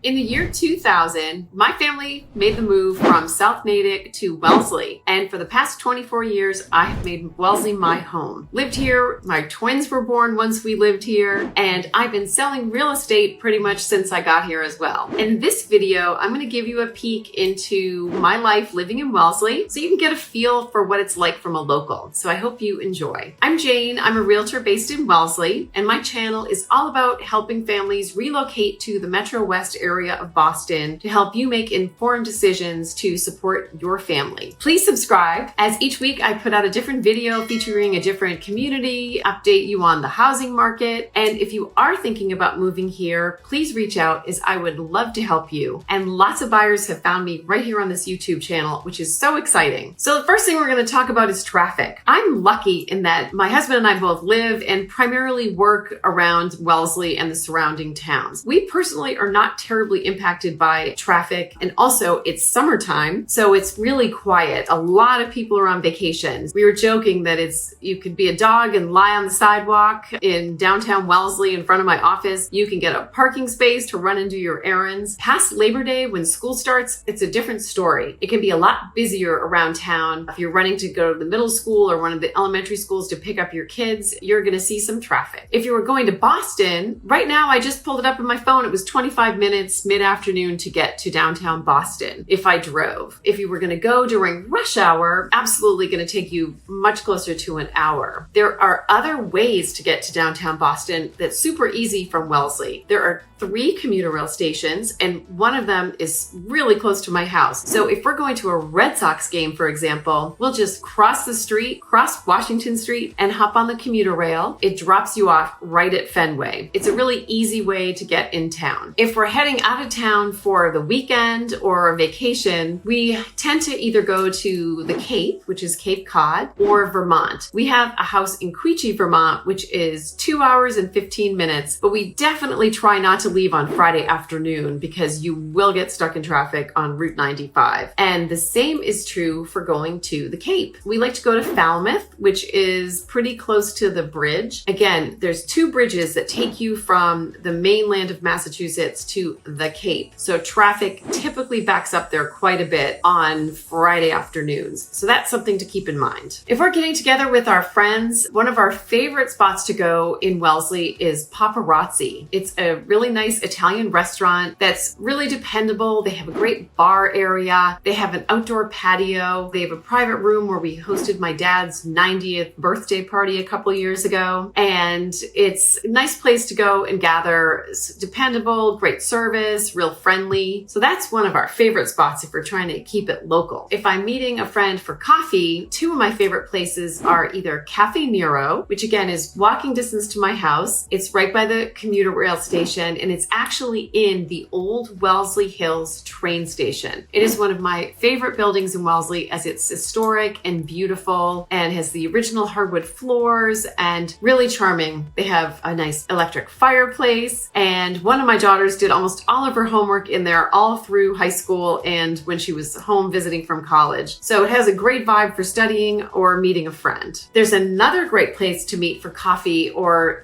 In the year 2000, my family made the move from South Natick to Wellesley. And for the past 24 years, I have made Wellesey my home. Lived here, my twins were born once we lived here, and I've been selling real estate pretty much since I got here as well. In this video, I'm going to give you a peek into my life living in Wellesley so you can get a feel for what it's like from a local. So I hope you enjoy. I'm Jane. I'm a realtor based in Wellesley, and my channel is all about helping families relocate to the Metro West area of Boston to help you make informed decisions to support your family. Please subscribe, as each week I put out a different video featuring a different community, update you on the housing market, and if you are thinking about moving here, please reach out as I would love to help you. And lots of buyers have found me right here on this YouTube channel, which is so exciting. So the first thing we're going to talk about is traffic. I'm lucky in that my husband and I both live and primarily work around Wellesley and the surrounding towns. We personally are not terribly impacted by traffic, and also it's summertime, so it's really quiet. A lot of people are on vacation. We were joking that you could be a dog and lie on the sidewalk in downtown Wellesley in front of my office. You can get a parking space to run and do your errands. Past Labor Day, when school starts, it's a different story. It can be a lot busier around town. If you're running to go to the middle school or one of the elementary schools to pick up your kids, you're going to see some traffic. If you were going to Boston, right now I just pulled it up on my phone. It was 25 minutes mid-afternoon to get to downtown Boston if I drove. If you were going to go during rush hour, absolutely going to take you much closer to an hour. There are other ways to get to downtown Boston that's super easy from Wellesley. There are 3 commuter rail stations, and one of them is really close to my house. So if we're going to a Red Sox game, for example, we'll just cross the street, cross Washington Street, and hop on the commuter rail. It drops you off right at Fenway. It's a really easy way to get in town. If we're heading out of town for the weekend or a vacation, we tend to either go to the Cape, which is Cape Cod, or Vermont. We have a house in Quechee, Vermont, which is 2 hours and 15 minutes, but we definitely try not to leave on Friday afternoon because you will get stuck in traffic on Route 95. And the same is true for going to the Cape. We like to go to Falmouth, which is pretty close to the bridge. Again, there's 2 bridges that take you from the mainland of Massachusetts to the Cape. So traffic typically backs up there quite a bit on Friday afternoons. So that's something to keep in mind. If we're getting together with our friends, one of our favorite spots to go in Wellesley is Paparazzi. It's a really nice Italian restaurant that's really dependable. They have a great bar area. They have an outdoor patio. They have a private room where we hosted my dad's 90th birthday party a couple years ago. And it's a nice place to go and gather. It's dependable, great service, real friendly. So that's one of our favorite spots if we're trying to keep it local. If I'm meeting a friend for coffee, 2 of my favorite places are either Cafe Nero, which again is walking distance to my house. It's right by the commuter rail station, and it's actually in the old Wellesley Hills train station. It is one of my favorite buildings in Wellesley as it's historic and beautiful and has the original hardwood floors and really charming. They have a nice electric fireplace, and one of my daughters did almost all of her homework in there all through high school and when she was home visiting from college. So it has a great vibe for studying or meeting a friend. There's another great place to meet for coffee,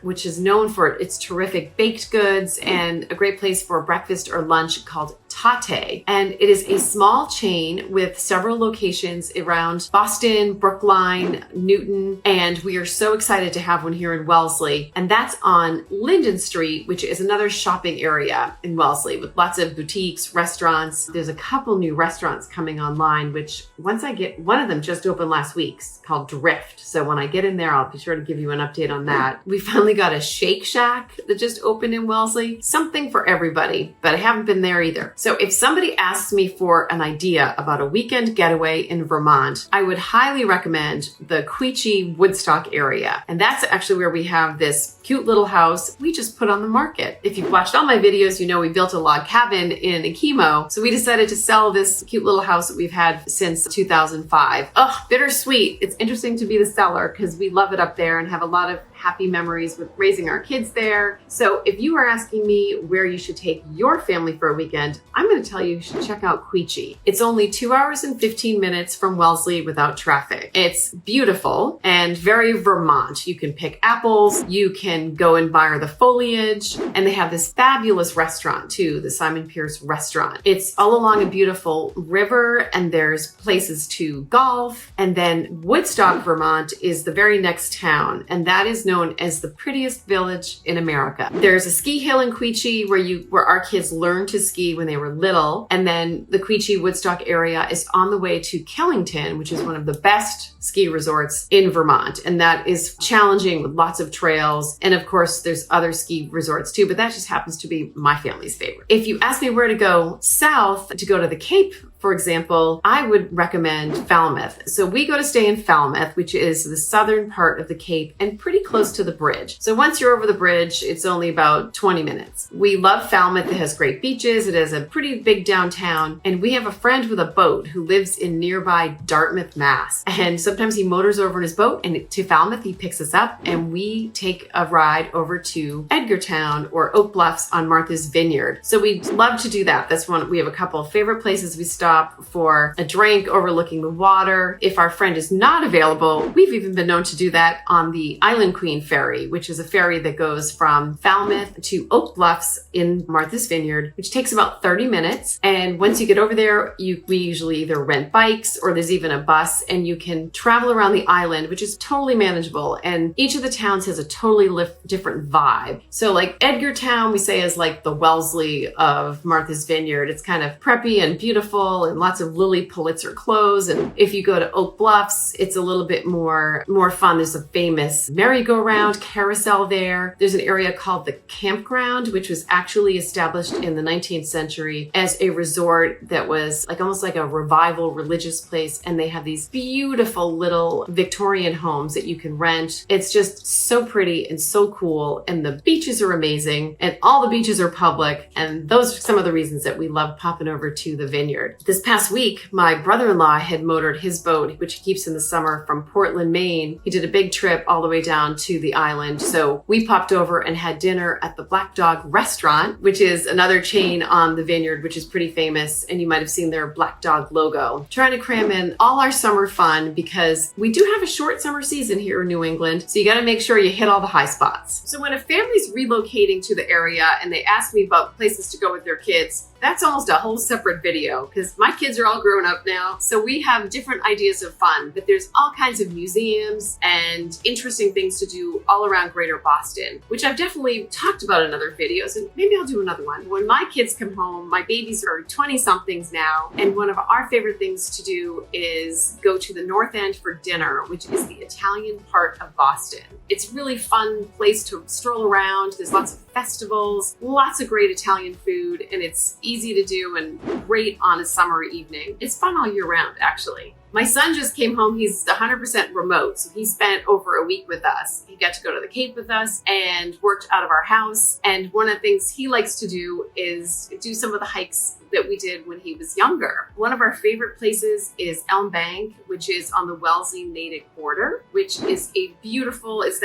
which is known for its terrific baked goods and a great place for breakfast or lunch, called Tate. And it is a small chain with several locations around Boston, Brookline, Newton, and we are so excited to have one here in Wellesley. And that's on Linden Street, which is another shopping area in Wellesley with lots of boutiques, restaurants. There's a couple new restaurants coming online, which once I get, one of them just opened last week, called Drift. So when I get in there, I'll be sure to give you an update on that. We finally got a Shake Shack that just opened in Wellesley. Something for everybody, but I haven't been there either. So if somebody asks me for an idea about a weekend getaway in Vermont, I would highly recommend the Quechee Woodstock area. And that's actually where we have this cute little house we just put on the market. If you've watched all my videos, you know we built a log cabin in Akimo. So we decided to sell this cute little house that we've had since 2005. Oh, bittersweet. It's interesting to be the seller because we love it up there and have a lot of happy memories with raising our kids there. So if you are asking me where you should take your family for a weekend, I'm going to tell you should check out Queechee. It's only 2 hours and 15 minutes from Wellesley without traffic. It's beautiful and very Vermont. You can pick apples, you can go and admire the foliage, and they have this fabulous restaurant too, the Simon Pierce restaurant. It's all along a beautiful river, and there's places to golf. And then Woodstock, Vermont is the very next town, and that is known as the prettiest village in America. There's a ski hill in Queechee where our kids learned to ski when they were little. And then the Queechee Woodstock area is on the way to Killington, which is one of the best ski resorts in Vermont. And that is challenging with lots of trails. And of course, there's other ski resorts too, but that just happens to be my family's favorite. If you ask me where to go south to go to the Cape, for example, I would recommend Falmouth. So we go to stay in Falmouth, which is the southern part of the Cape and pretty close to the bridge. So once you're over the bridge, it's only about 20 minutes. We love Falmouth. It has great beaches. It has a pretty big downtown. And we have a friend with a boat who lives in nearby Dartmouth, Mass. And sometimes he motors over in his boat and to Falmouth, he picks us up and we take a ride over to Edgartown or Oak Bluffs on Martha's Vineyard. So we'd love to do that. That's one. We have a couple of favorite places we stop for a drink overlooking the water. If our friend is not available, we've even been known to do that on the Island Queen ferry, which is a ferry that goes from Falmouth to Oak Bluffs in Martha's Vineyard, which takes about 30 minutes. And once you get over there, we usually either rent bikes or there's even a bus, and you can travel around the island, which is totally manageable. And each of the towns has a totally different vibe. So like Edgartown, we say is like the Wellesley of Martha's Vineyard. It's kind of preppy and beautiful and lots of Lily Pulitzer clothes. And if you go to Oak Bluffs, it's a little bit more fun. There's a famous merry-go-round carousel there. There's an area called the Campground, which was actually established in the 19th century as a resort that was like almost like a revival religious place. And they have these beautiful little Victorian homes that you can rent. It's just so pretty and so cool. And the beaches are amazing and all the beaches are public. And those are some of the reasons that we love popping over to the vineyard. This past week, my brother-in-law had motored his boat, which he keeps in the summer, from Portland, Maine. He did a big trip all the way down to the island. So we popped over and had dinner at the Black Dog Restaurant, which is another chain on the vineyard, which is pretty famous. And you might have seen their Black Dog logo. Trying to cram in all our summer fun because we do have a short summer season here in New England. So you got to make sure you hit all the high spots. So when a family's relocating to the area and they ask me about places to go with their kids, that's almost a whole separate video because my kids are all grown up now. So we have different ideas of fun, but there's all kinds of museums and interesting things to do all around Greater Boston, which I've definitely talked about in other videos, and maybe I'll do another one. When my kids come home, my babies are 20 somethings now, and one of our favorite things to do is go to the North End for dinner, which is the Italian part of Boston. It's a really fun place to stroll around. There's lots of festivals, lots of great Italian food, and it's easy to do and great on a summer evening. It's fun all year round, actually. My son just came home. He's 100% remote. So he spent over a week with us. He got to go to the Cape with us and worked out of our house. And one of the things he likes to do is do some of the hikes that we did when he was younger. One of our favorite places is Elm Bank, which is on the Wellesey Natick border, which is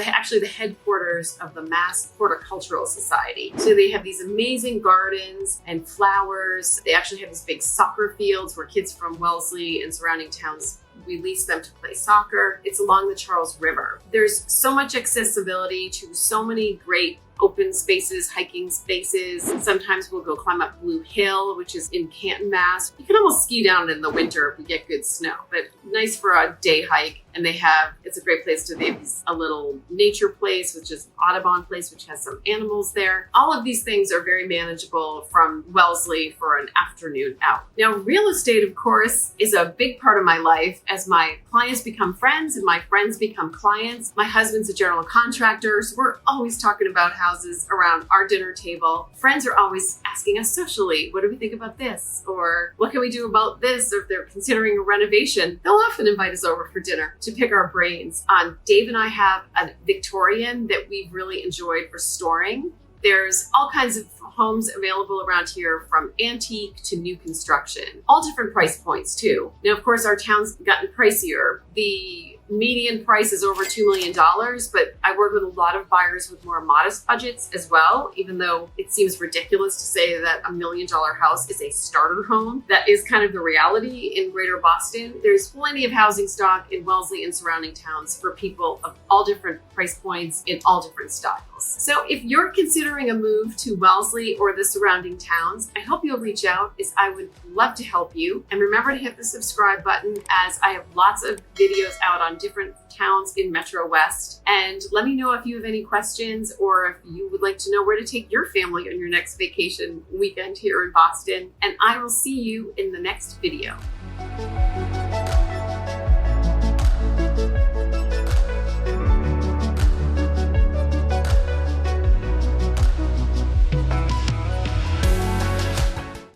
actually the headquarters of the Mass Horticultural Society. So they have these amazing gardens and flowers. They actually have these big soccer fields where kids from Wellesley and surrounding towns, we lease them to play soccer. It's along the Charles River. There's so much accessibility to so many great open spaces, hiking spaces. Sometimes we'll go climb up Blue Hill, which is in Canton, Mass. You can almost ski down in the winter if we get good snow, but nice for a day hike. And it's a great place they have a little nature place, which is an Audubon place, which has some animals there. All of these things are very manageable from Wellesley for an afternoon out. Now, real estate, of course, is a big part of my life as my clients become friends and my friends become clients. My husband's a general contractor, so we're always talking about houses around our dinner table. Friends are always asking us socially, what do we think about this? Or what can we do about this? Or if they're considering a renovation, they'll often invite us over for dinner to pick our brains. Dave and I have a Victorian that we've really enjoyed for storing. There's all kinds of homes available around here, from antique to new construction, all different price points too. Now, of course, our town's gotten pricier. The median price is over $2 million, but I work with a lot of buyers with more modest budgets as well, even though it seems ridiculous to say that $1 million house is a starter home. That is kind of the reality in Greater Boston. There's plenty of housing stock in Wellesley and surrounding towns for people of all different price points in all different styles. So if you're considering a move to Wellesley or the surrounding towns, I hope you'll reach out, as I would love to help you. And remember to hit the subscribe button, as I have lots of videos out on different towns in Metro West. And let me know if you have any questions, or if you would like to know where to take your family on your next vacation weekend here in Boston. And I will see you in the next video.